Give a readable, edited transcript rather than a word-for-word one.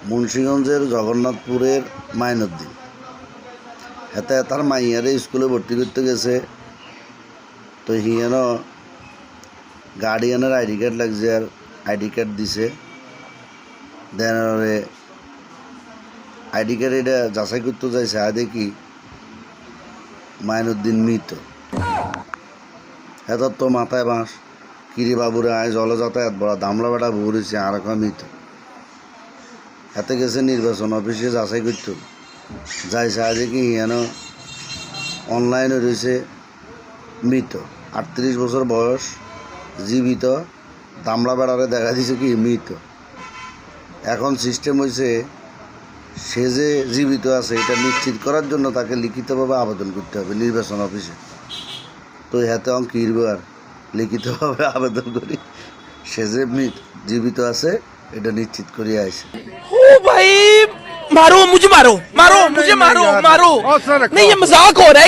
মুন্সিগঞ্জের জগন্নাথপুরের মাইনুদ্দিন হেতে তার মাইয়ারে স্কুলে ভর্তি করতে গেছে। তো হিয়ান গার্ডিয়ানের আইডি কার্ড লাগছে, আর আইডি কার্ড দিছে। দেন আইডি কার্ড এটা যাচাই করতে যাইছে, আর দেখি মাইনুদ্দিন মৃত। এত তো মাথায় বাঁশ, কিরে বাবুরে আয় জলে যাতায়াত বড় দামলা বেটা ভুরেছে আর একটা মৃত। হাতে গেছে নির্বাচন অফিসে যাচাই করত, যাইছে আজ কি হিয়ানো অনলাইনে রয়েছে মৃত। 38 বছর বয়স, জীবিত। দামলা বেড়ারে দেখা দিছে কি মৃত। এখন সিস্টেম হয়েছে সে যে জীবিত আছে এটা নিশ্চিত করার জন্য তাকে লিখিতভাবে আবেদন করতে হবে নির্বাচন অফিসে। তো হাতে কিরব আর লিখিতভাবে আবেদন করি সে যে জীবিত আছে এটা নিশ্চিত করিয়া আসে। ओ भाई मारो मुझे, मारो मारो मुझे, मारो मारो नहीं, ये मजाक हो रहा है।